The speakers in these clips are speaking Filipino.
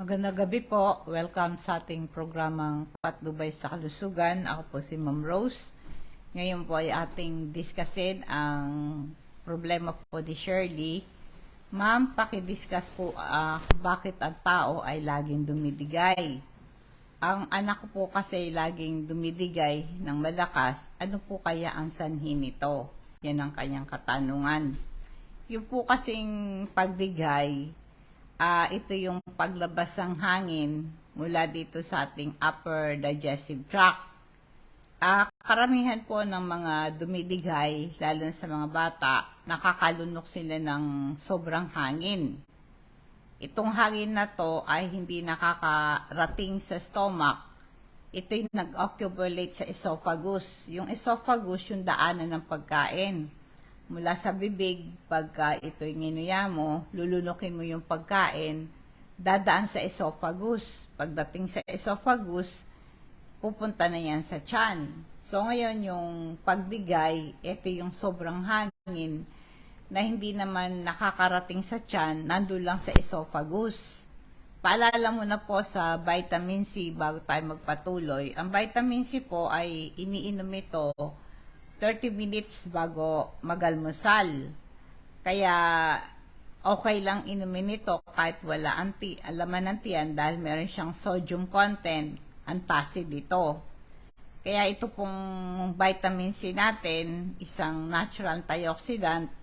Magandang gabi po. Welcome sa ating programang Patnubay sa Kalusugan. Ako po si Ma'am Rose. Ngayon po ay ating diskusin ang problema po ni Shirley. Ma'am, pakidiscuss po bakit ang tao ay laging dumidigay. Ang anak ko po kasi laging dumidigay ng malakas. Ano po kaya ang sanhi nito? Yan ang kanyang katanungan. Yung po kasing pagdigay, ito yung paglabas ng hangin mula dito sa ating upper digestive tract. Karamihan po ng mga dumidigay, lalo sa mga bata, nakakalunok sila ng sobrang hangin. Itong hangin na to ay hindi nakakarating sa stomach. Ito yung nag-accumulate sa esophagus. Yung esophagus, yung daanan ng pagkain. Mula sa bibig, pagka ito'y nginuya mo, lulunukin mo yung pagkain, dadaan sa esophagus. Pagdating sa esophagus, pupunta na yan sa tiyan. So ngayon yung pagdigay, ito yung sobrang hangin na hindi naman nakakarating sa tiyan, nandun lang sa esophagus. Paalala mo na po sa vitamin C bago tayo magpatuloy. Ang vitamin C po ay iniinom ito 30 minutes bago magalmusal. Kaya okay lang inumin ito kahit wala laman ng tiyan dahil meron siyang sodium content, antacid dito. Kaya ito pong vitamin C natin, isang natural antioxidant,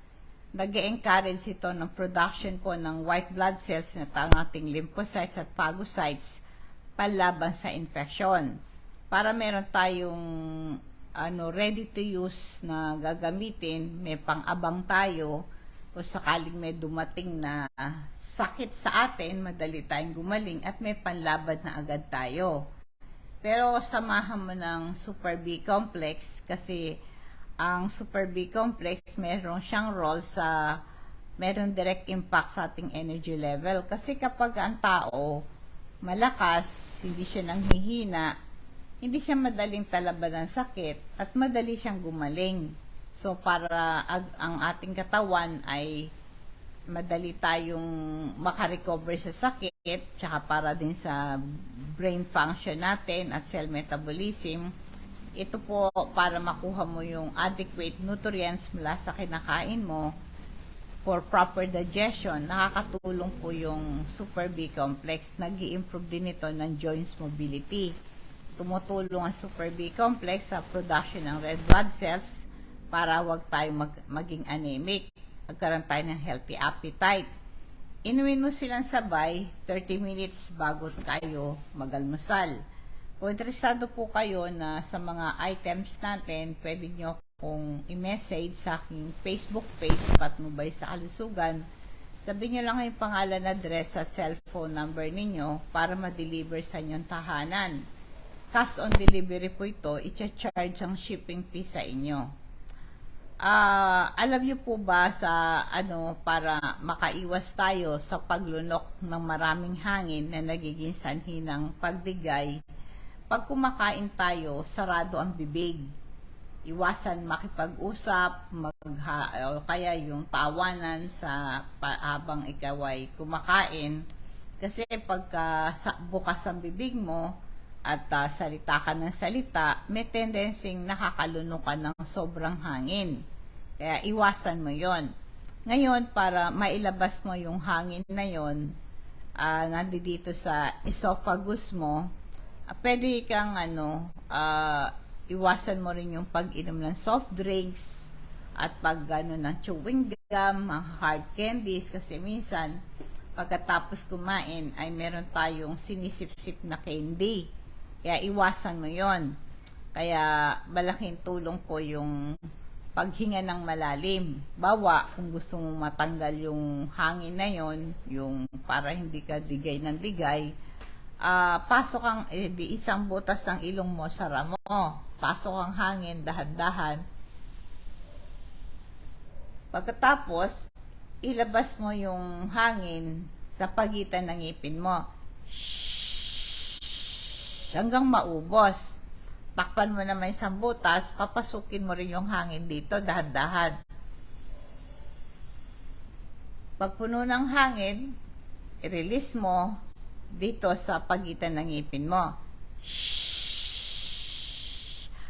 nag-encourage ito ng production po ng white blood cells na ating lymphocytes at phagocytes panlaban sa infection. Para meron tayong ready to use na gagamitin, may pang-abang tayo o sakaling may dumating na sakit sa atin, madali tayong gumaling at may panlaban na agad tayo. Pero samahan mo ng Super B complex kasi ang Super B complex meron siyang role meron direct impact sa ating energy level. Kasi kapag ang tao malakas, hindi siya nanghihina, hindi siya madaling talaban ng sakit at madali siyang gumaling. So para ang ating katawan ay madali tayong makarecover sa sakit, tsaka para din sa brain function natin at cell metabolism. Ito po para makuha mo yung adequate nutrients mula sa kinakain mo for proper digestion. Nakakatulong po yung Super B complex. Nag-i-improve din ito ng joints mobility. Tumutulong ang Super B complex sa production ng red blood cells para wag tayo maging anemic. Magkaroon tayo ng healthy appetite. Inumin mo silang sabay 30 minutes bago tayo magalmusal. Kung interesado po kayo na sa mga items natin, pwede nyo kung i-message sa aking Facebook page, Patnubay sa Kalusugan. Sabihin nyo lang yung pangalan, address at cellphone number ninyo para ma-deliver sa inyong tahanan. Cash on delivery po ito, i-charge ang shipping fee sa inyo. Alam niyo po ba para makaiwas tayo sa paglunok ng maraming hangin na nagiging sanhi ng pagdigay, pag kumakain tayo, sarado ang bibig. Iwasan makipag-usap, o kaya yung tawanan habang ikaw ay kumakain. Kasi pagka bukas ang bibig mo, at salita ka ng salita, may tendencing nakakalunok ka ng sobrang hangin. Kaya iwasan mo yon. Ngayon, para mailabas mo yung hangin na yon, nandito sa esophagus mo, pwede kang iwasan mo rin yung pag-inom ng soft drinks at ng chewing gum, mga hard candies, kasi minsan pagkatapos kumain ay meron tayong sinisip-sip na candy. Kaya iwasan mo yon. Kaya malaking tulong po yung paghinga ng malalim. Bawa, kung gusto mong matanggal yung hangin na yon, yung para hindi ka digay ng digay, pasok ang isang butas ng ilong mo, sara mo. Pasok ang hangin, dahan-dahan. Pagkatapos, ilabas mo yung hangin sa pagitan ng ngipin mo. Hanggang maubos. Takpan mo naman isang butas, papasukin mo rin yung hangin dito, dahan-dahan. Pag puno ng hangin, i-release mo, dito sa pagitan ng ngipin mo.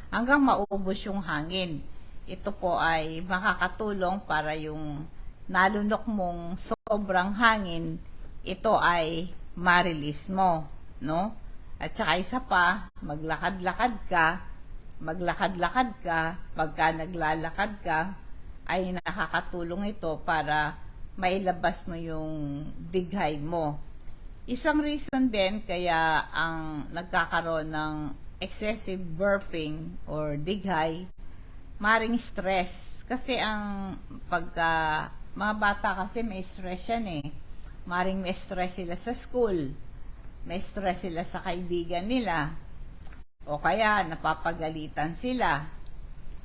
Hanggang maubos yung hangin. Ito po ay makakatulong para yung nalunok mong sobrang hangin, ito ay ma-release mo, no? At saka isa pa, maglakad-lakad ka, pagka naglalakad ka, ay nakakatulong ito para mailabas mo yung dighay mo. Isang reason din kaya ang nagkakaroon ng excessive burping or dighay, maring stress. Kasi ang pagka mga bata kasi may stress yan eh. Maring may stress sila sa school, may stress sila sa kaibigan nila, o kaya napapagalitan sila.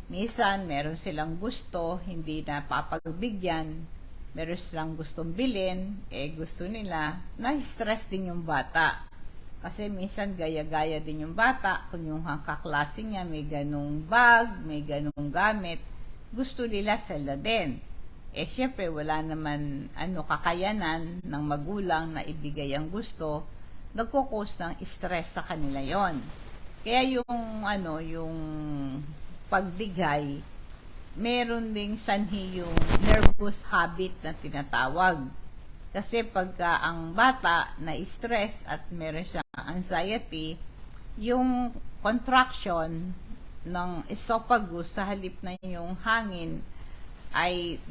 Minsan meron silang gusto, hindi napapagbigyan, meron silang gustong bilhin, gusto nila, na-stress din yung bata. Kasi minsan gaya-gaya din yung bata, kung yung kaklase niya may ganung bag, may ganung gamit, gusto nila sila din. Syempre wala naman kakayanan ng magulang na ibigay ang gusto, nagko-cause ng stress sa kanila yon. Kaya yung pagdigay, meron ding sanhi yung nervous habit na tinatawag. Kasi pagka ang bata na stress at meron siyang anxiety, yung contraction ng esophagus sa halip na yung hangin ay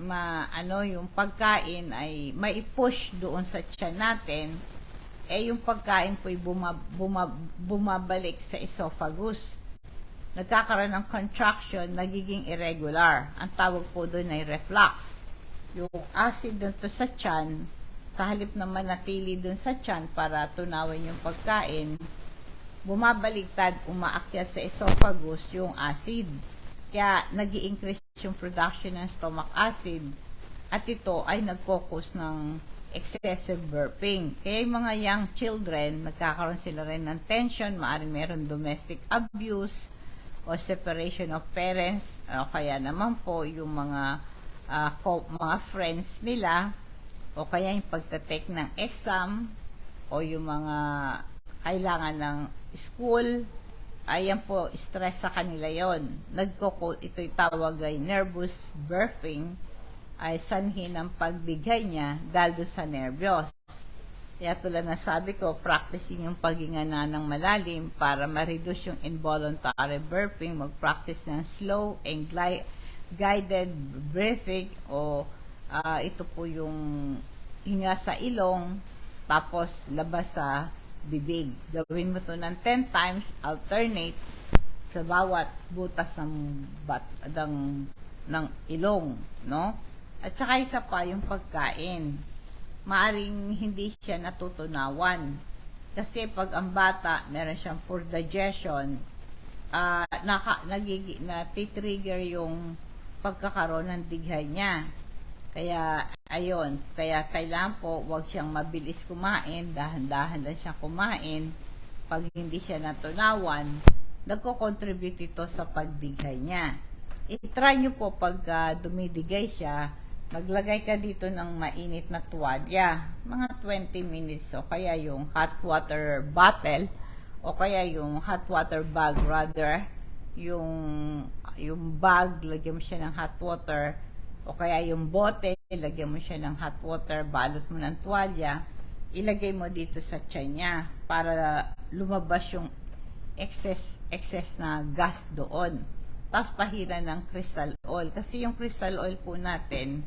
yung pagkain ay mai-push doon sa tiyan natin, yung pagkain po ay bumabalik sa esophagus. Nagkakaroon ng contraction, nagiging irregular. Ang tawag po doon ay reflux. Yung acid doon to sa tiyan, sa halip na manatili doon sa tiyan para tunawin yung pagkain, bumabaliktad, umaakyat sa esophagus yung acid. Kaya nag-i-increase yung production ng stomach acid at ito ay nagkokos ng excessive burping. Kaya yung mga young children, nagkakaroon sila rin ng tension, maaaring meron domestic abuse o separation of parents, o kaya naman po yung mga friends nila, o kaya yung pagtatake ng exam, o yung mga kailangan ng school, ayan po, stress sa kanila yon. Ito'y tawag ay nervous burping, ay sanhi ng pagdigay niya dahil doon sa nervyos. Kaya tulad na sabi ko, practicing yung paghinga na ng malalim para ma-reduce yung involuntary burping, mag-practice ng slow and guided breathing, o ito po yung hinga sa ilong, tapos labas sa bibig. Gawin mo to ng 10 times, alternate sa bawat butas ng ilong, no? At saka isa pa yung pagkain. Maaring hindi siya natutunawan. Kasi pag ang bata, meron siyang poor digestion, natitrigger yung pagkakaroon ng dighay niya. Kaya, kaya kailangan po, huwag siyang mabilis kumain, dahan-dahan lang siyang kumain. Pag hindi siya natunawan, nagko-contribute ito sa pagdighay niya. I-try nyo po pag dumidigay siya, maglagay ka dito ng mainit na tuwalya, mga 20 minutes, o kaya yung hot water bottle, o kaya yung hot water bag rather, yung bag, lagyan mo siya ng hot water, o kaya yung bote, lagyan mo siya ng hot water, balot mo ng tuwalya, ilagay mo dito sa tiyan niya para lumabas yung excess na gas doon. Tapos pahiran ng crystal oil. Kasi yung crystal oil po natin,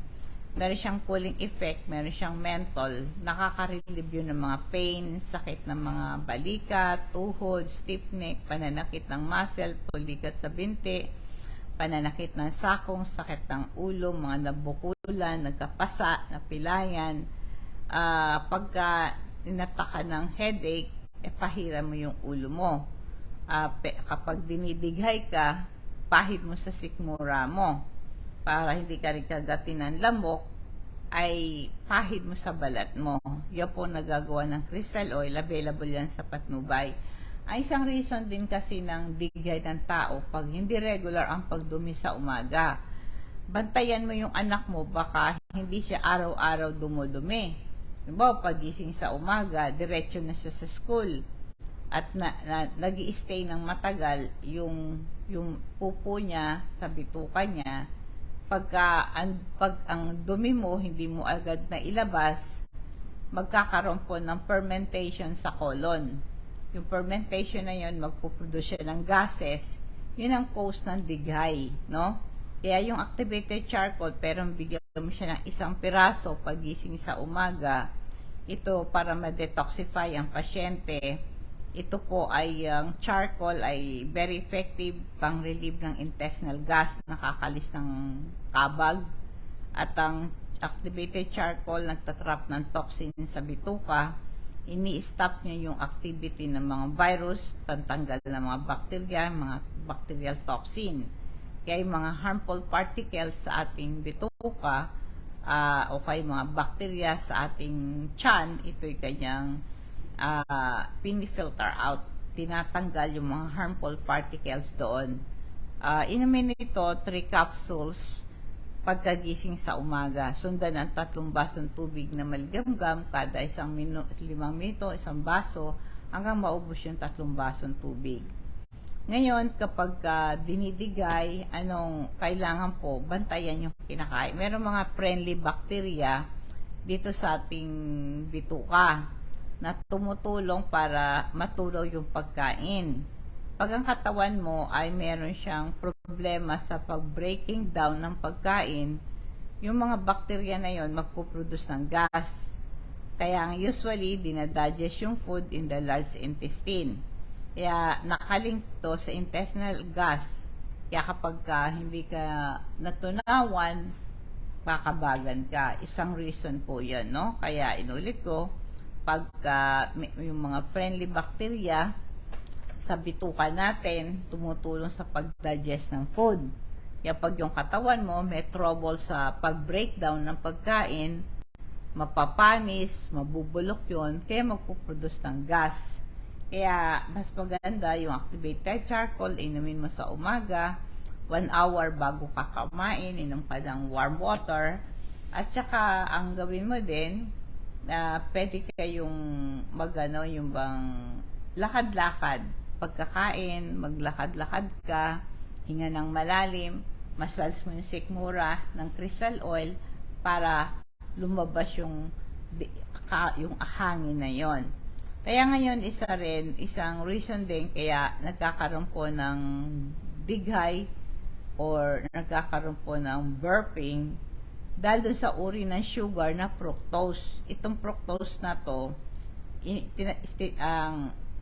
meron siyang cooling effect, meron siyang menthol, nakaka-relieve yun ng mga pain, sakit ng mga balikat, tuhod, stiff neck, pananakit ng muscle, pulikat sa binti, pananakit ng sakong, sakit ng ulo, mga nabukulan, nagkapasa, napilayan. Pagka inataka ng headache, pahira mo yung ulo mo. Kapag dinidighay ka, pahid mo sa sikmura mo. Para hindi ka rin kagatin ng lamok, ay pahid mo sa balat mo. Yan po nagagawa ng crystal oil. Available yan sa Patnubay. Ay isang reason din kasi ng dighay ng tao pag hindi regular ang pagdumi sa umaga. Bantayan mo yung anak mo, baka hindi siya araw-araw dumudumi. Diba, pagising sa umaga, diretso na siya sa school. At nag-i-stay ng matagal yung pupo niya sa bituka niya. Pag ang dumi mo, hindi mo agad na ilabas, magkakaroon po ng fermentation sa colon. Yung fermentation na yun, magpuproduce siya ng gases. Yun ang cause ng dighay, no? Kaya yung activated charcoal, pero bigyan mo siya ng isang piraso pagising sa umaga, ito para ma-detoxify ang pasyente. Ito po ay charcoal ay very effective pang relieve ng intestinal gas, nakakalis ng kabag. At ang activated charcoal nagtatrap ng toxin sa bituka, ini-stop niya yung activity ng mga virus, pantanggal ng mga bacteria, mga bacterial toxin. Kaya yung mga harmful particles sa ating bituka o kaya mga bacteria sa ating tiyan, ito'y kanyang pinifilter out, tinatanggal yung mga harmful particles doon. Inumin nito 3 capsules pagkagising sa umaga, sundan ng 3 basong tubig na maligamgam kada 5 minuto, isang baso, hanggang maubos yung 3 basong tubig. Ngayon, kapag dinidigay, anong kailangan po? Bantayan yung kinakain. Meron mga friendly bacteria dito sa ating bituka na tumutulong para matulaw yung pagkain. Pag ang katawan mo ay meron siyang problema sa pag-breaking down ng pagkain, yung mga bacteria na yon magpuproduce ng gas. Kaya usually, dinadigest yung food in the large intestine. Kaya nakalink to sa intestinal gas. Kaya kapag hindi ka natunawan, kakabagan ka. Isang reason po yan, no? Kaya inulit ko, pagka yung mga friendly bacteria sa bituka natin, tumutulong sa pag-digest ng food. Kaya pag yung katawan mo may trouble sa pag-breakdown ng pagkain, mapapanis, mabubulok yun, kaya magpuproduce ng gas. Kaya mas maganda yung activated charcoal, inumin mo sa umaga, 1 hour bago ka kumain, inom ka ng warm water. At saka ang gawin mo din, pwede kayong yung bang lakad-lakad. Pagkakain, maglakad-lakad ka, hinga ng malalim, massage mo yung sikmura ng crystal oil para lumabas yung hangin na yon. Kaya ngayon isang reason din kaya nagkakaroon po ng dighay or nagkakaroon po ng burping dahil doon sa uri ng sugar na fructose. Itong fructose na to,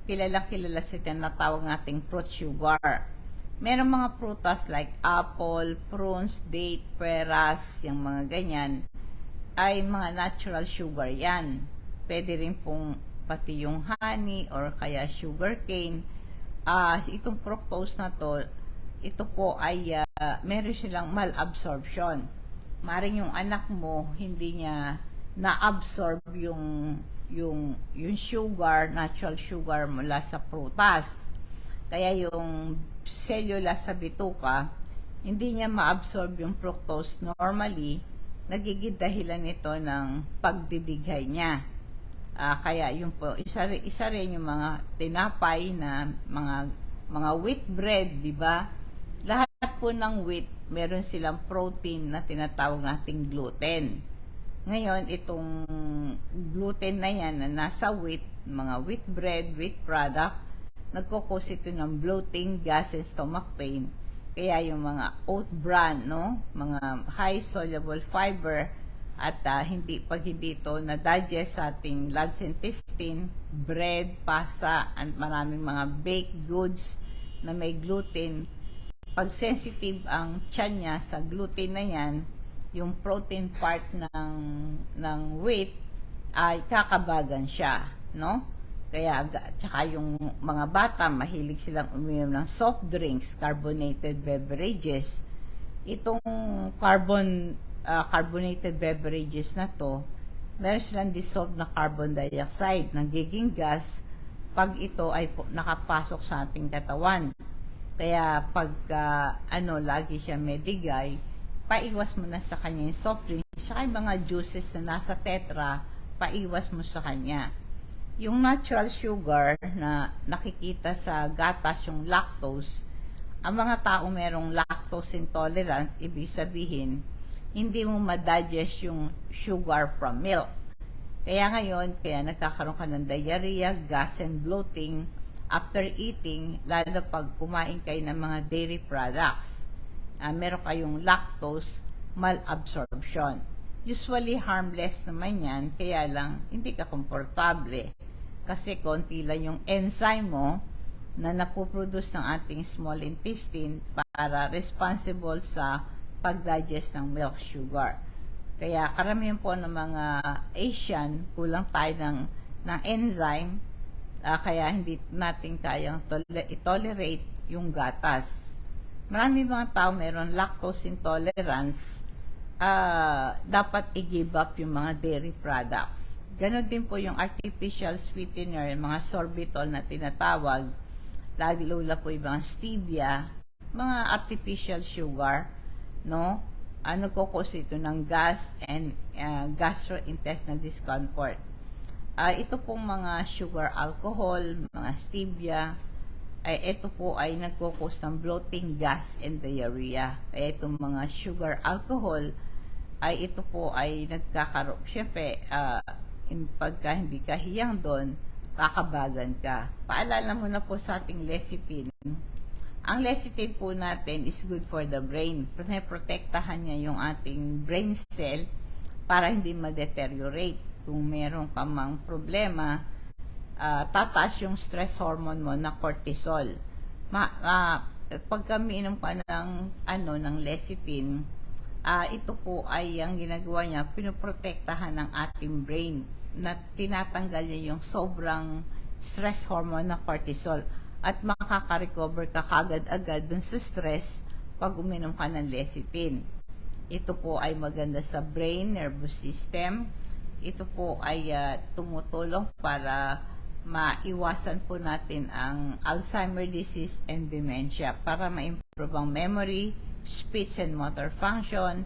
kilala sa tinatawag nating fruit sugar. Meron mga prutas like apple, prunes, date, peras, yung mga ganyan, ay mga natural sugar yan. Pwede rin pong pati yung honey or kaya sugar cane. Itong fructose na to, ito po ay meron silang malabsorption. Maring yung anak mo hindi niya na-absorb yung sugar, natural sugar mula sa prutas. Kaya yung cellulose sa bituka, hindi niya ma-absorb yung fructose normally, nagiging dahilan nito ng pagdidighay niya. Kaya yun po, isa rin yung mga tinapay na mga wheat bread, di ba? Lahat po ng wheat, meron silang protein na tinatawag nating gluten. Ngayon, itong gluten na yan na nasa wheat, mga wheat bread, wheat product, nagkukos ito ng bloating, gas, and stomach pain. Kaya yung mga oat bran, no? Mga high soluble fiber, at pag hindi ito na-digest sa ating large intestine, bread, pasta, and maraming mga baked goods na may gluten, pag sensitive ang tiyan niya sa gluten na yan, yung protein part ng wheat ay kakabagan siya, no? Kaya tsaka yung mga bata mahilig silang uminom ng soft drinks, carbonated beverages. Itong carbonated beverages na to, meron silang dissolved na carbon dioxide, nagiging gas pag ito ay nakapasok sa ating katawan. Kaya pag lagi siya medigay, paiwas mo na sa kanya yung soft drinks, saka yung mga juices na nasa tetra, paiwas mo sa kanya. Yung natural sugar na nakikita sa gatas, yung lactose, ang mga tao merong lactose intolerance, ibig sabihin, hindi mo ma-digest yung sugar from milk. Kaya ngayon, kaya nagkakaroon ka ng diarrhea, gas and bloating after eating, lalo pag kumain kayo ng mga dairy products. Meron kayong lactose malabsorption. Usually harmless naman yan, kaya lang hindi ka komportable. Kasi konti lang yung enzyme mo na napoproduce ng ating small intestine para responsible sa pag-digest ng milk sugar. Kaya karamihan po ng mga Asian, kulang tayo ng enzyme, kaya hindi natin kayang i-tolerate yung gatas. Marami mga tao meron lactose intolerance, dapat i-give up yung mga dairy products. Ganon din po yung artificial sweetener, mga sorbitol na tinatawag, lalo po yung mga stevia, mga artificial sugar, no? Nagkukos ito ng gas and gastrointestinal discomfort. Ito pong mga sugar alcohol, mga stevia, ito po ay nagkukos ng bloating, gas, and diarrhea. Kaya itong mga sugar alcohol, ito po ay nagkakaroon, syempre, pagka hindi ka hiyang doon, kakabagan ka. Paalala mo na po sa ating lecithin. Ang lecithin po natin is good for the brain. Protektahan niya yung ating brain cell para hindi ma-deteriorate. Kung meron ka mang problema, tataas yung stress hormone mo na cortisol. Pagka miinom ka ng lecithin, ito po ay ang ginagawa niya, pinoprotektahan ng ating brain na tinatanggal niya yung sobrang stress hormone na cortisol at makaka-recover ka kagad-agad dun sa stress pag uminom ka ng lecithin. Ito po ay maganda sa brain, nervous system. Ito po ay tumutulong para maiwasan po natin ang Alzheimer disease and dementia, para ma-improve ang memory, speech and motor function.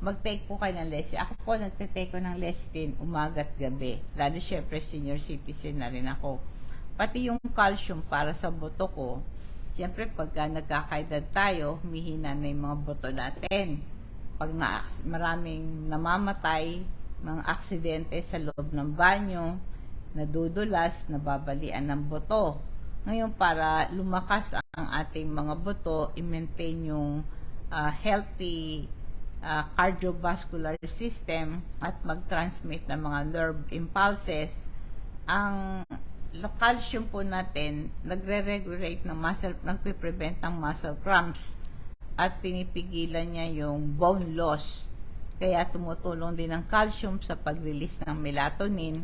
Mag-take po kayo ng lecithin. Ako po nagte-take ko ng lecithin umaga at gabi. Lalo syempre senior citizen na rin ako. Pati yung calcium para sa buto ko. Syempre pagka nagkakaedad tayo, humihina na yung mga buto natin. Pag maraming namamatay, mga aksidente sa loob ng banyo, nadudulas, nababalian ng buto. Ngayon para lumakas ang ating mga buto, i-maintain yung healthy cardiovascular system at mag-transmit ng mga nerve impulses, ang calcium po natin nagre-regulate ng muscle, nagpe-prevent ng muscle cramps at pinipigilan niya yung bone loss. Kaya tumutulong din ang calcium sa pag-release ng melatonin,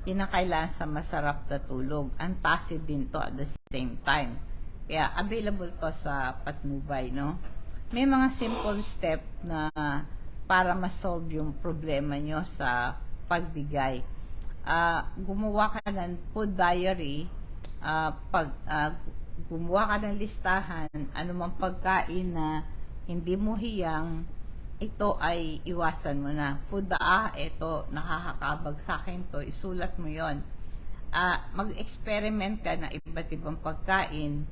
kinakailangan sa masarap na tulog. Antacid din to at the same time. Kaya available to sa Patnubay, no? May mga simple step na para ma-solve yung problema nyo sa pagbigay. Gumawa ka ng food diary, gumawa ka ng listahan, anumang pagkain na hindi mo hiyang, ito ay iwasan mo na. Food ito, nakakakabag sa akin to, isulat mo yon. Mag-experiment ka na iba't ibang pagkain.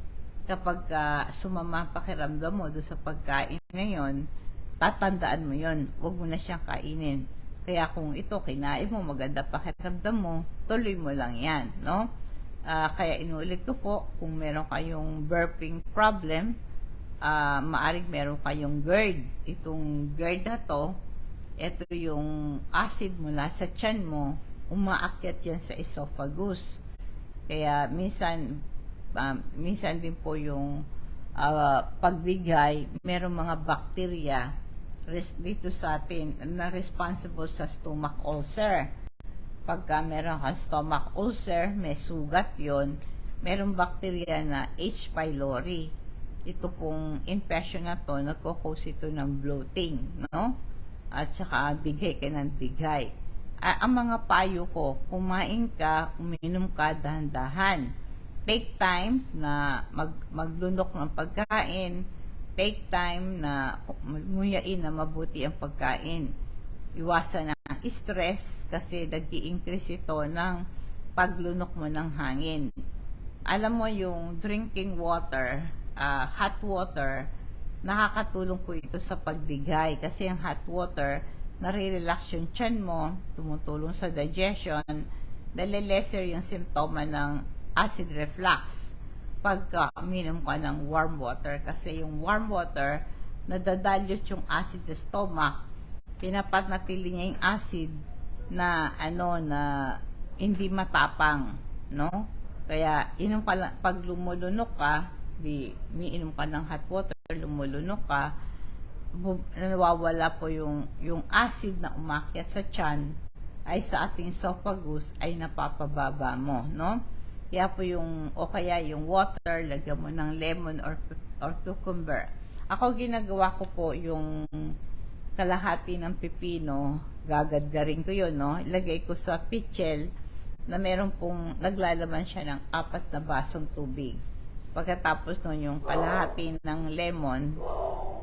Kapag sumama ang pakiramdam mo doon sa pagkain ngayon, tatandaan mo yon, huwag mo na siyang kainin. Kaya kung ito kinain mo, maganda pakiramdam mo, tuloy mo lang yan, no? Kaya inuulit ko po, kung meron kayong burping problem, maaring meron kayong GERD. Itong GERD na to, ito yung acid mula sa tiyan mo, umaakyat yan sa esophagus. Kaya minsan din po yung pagbigay, merong mga bacteria dito sa atin na responsible sa stomach ulcer. Pagka meron kang stomach ulcer, may sugat yon, merong bacteria na H. pylori. Ito pong infection na to, nagkukos ito ng bloating, no? At saka bigay ka ng bigay. Ang mga payo ko, kumain ka, uminom ka dahan-dahan. Take time na maglunok ng pagkain. Take time na nguyain na mabuti ang pagkain. iwasan ang stress kasi nag-i-increase ito ng paglunok mo ng hangin. Alam mo yung drinking water, hot water, nakakatulong po ito sa pagdigay kasi ang hot water, nare-relax yung tiyan mo, tumutulong sa digestion, nale-lesser yung simptoma ng acid reflux pagka uminom ka ng warm water kasi yung warm water nadadalyos yung acid sa stomach, pinapanatili niya yung acid na na hindi matapang, no? Kaya inom ka lang, pag lumulunok ka, umiinom ka ng hot water, lumulunok ka, nawawala po yung acid na umakyat sa tiyan ay sa ating esophagus ay napapababa mo, no? Kaya po o kaya yung water, lagyan mo ng lemon or cucumber. Ako ginagawa ko po yung kalahati ng pipino, gagadgarin ko yun, no? Ilagay ko sa pitchel na meron pong naglalaman siya ng 4 na basong tubig. Pagkatapos nun yung kalahati ng lemon,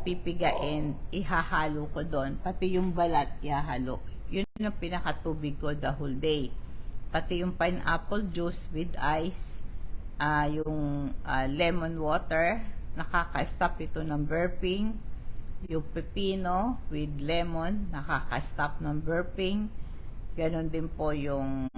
pipigain, ihahalo ko doon. Pati yung balat, ihahalo. Yun ang pinakatubig ko the whole day. Pati yung pineapple juice with ice, yung lemon water, nakaka-stop ito ng burping. Yung pepino with lemon, nakaka-stop ng burping. Ganon din po yung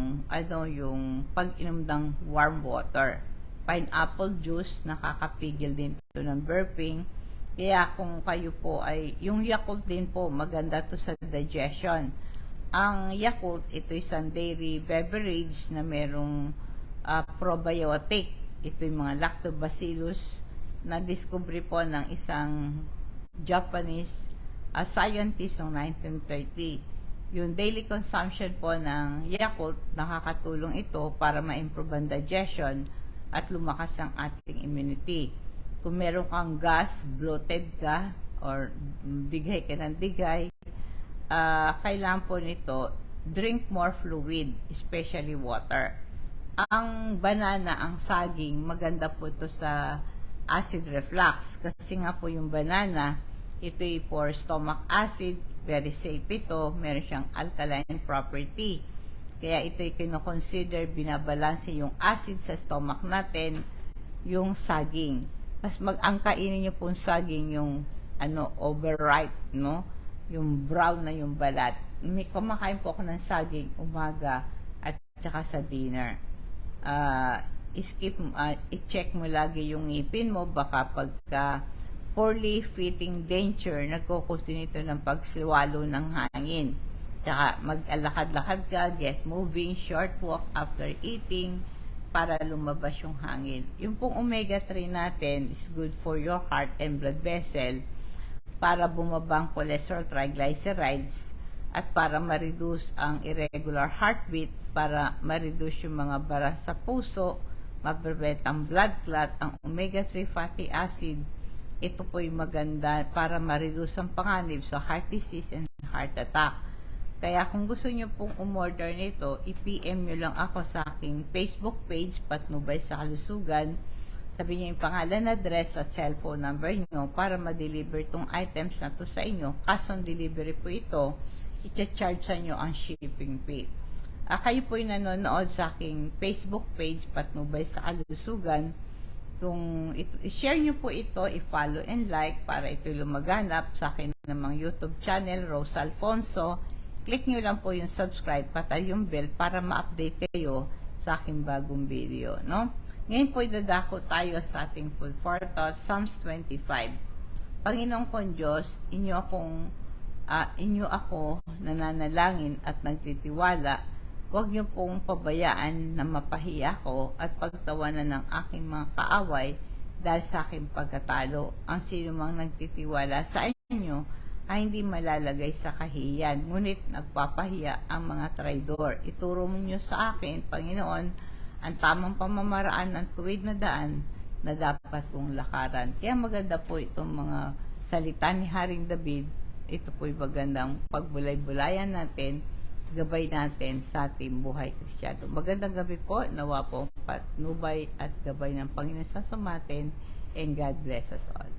pag-inom ng warm water. Pineapple juice, nakakapigil din ito ng burping. Kaya kung kayo po yung Yakult din po, maganda to sa digestion. Ang Yakult, ito isang dairy beverage na merong probiotic. Ito yung mga lactobacillus na discovery po ng isang Japanese scientist noong 1930. Yung daily consumption po ng Yakult, nakakatulong ito para ma-improve ang digestion at lumakas ang ating immunity. Kung meron kang gas, bloated ka, or digay ka ng digay, kailangan po nito, drink more fluid, especially water. Ang banana, ang saging, maganda po ito sa acid reflux. Kasi nga po yung banana, ito for stomach acid, very safe ito, meron siyang alkaline property. Kaya ito'y kino-consider, binabalanse yung acid sa stomach natin, yung saging. Mas ang kainin nyo pong saging yung overripe, no? Yung brown na yung balat. Kumakain po ako ng saging umaga at saka sa dinner. I-check mo lagi yung ngipin mo, baka pagka poorly fitting denture, nagkukusin ito ng pagsiwalo ng hangin. Tsaka mag-alakad-lakad ka, get moving, short walk after eating, para lumabas yung hangin. Yung pong omega-3 natin is good for your heart and blood vessel, para bumaba ang cholesterol, triglycerides, at para ma-reduce ang irregular heartbeat, para ma-reduce yung mga bara sa puso, ma-prevent ang blood clot. Ang omega-3 fatty acid, ito po yung maganda para ma-reduce ang panganib sa heart disease and heart attack. Kaya kung gusto nyo pong umorder nito, i-PM nyo lang ako sa aking Facebook page, Patnubay sa Kalusugan. Sabi niyo yung pangalan, address at cellphone number nyo para ma-deliver itong items na to sa inyo. Cash on delivery po ito, i-charge sa inyo ang shipping fee. Kayo po yung nanonood sa aking Facebook page, Patnubay sa Kalusugan. Kung i-share nyo po ito, i-follow and like para ito lumaganap sa akin namang YouTube channel, Rose Alfonso. Click nyo lang po yung subscribe, pati yung bell para ma-update kayo sa aking bagong video, no? Ngayon po dadako tayo sa ating food for thought, Psalms 25. Panginoon kong Diyos, inyo ako nananalangin at nagtitiwala. Huwag niyo pong pabayaan na mapahiya ako at pagtawanan ng aking mga kaaway dahil sa aking pagkatalo. Ang sino mang nagtitiwala sa inyo ay hindi malalagay sa kahihiyan, ngunit nagpapahiya ang mga traidor. Ituro mo niyo sa akin, Panginoon, ang tamang pamamaraan ng tuwid na daan na dapat kong lakaran. Kaya maganda po itong mga salita ni Haring David. Ito po'y magandang pagbulay-bulayan natin, gabay natin sa ating buhay Kristiyano. Magandang gabi po, nawa po patnubay at gabay ng Panginoon sa sumatin, and God bless us all.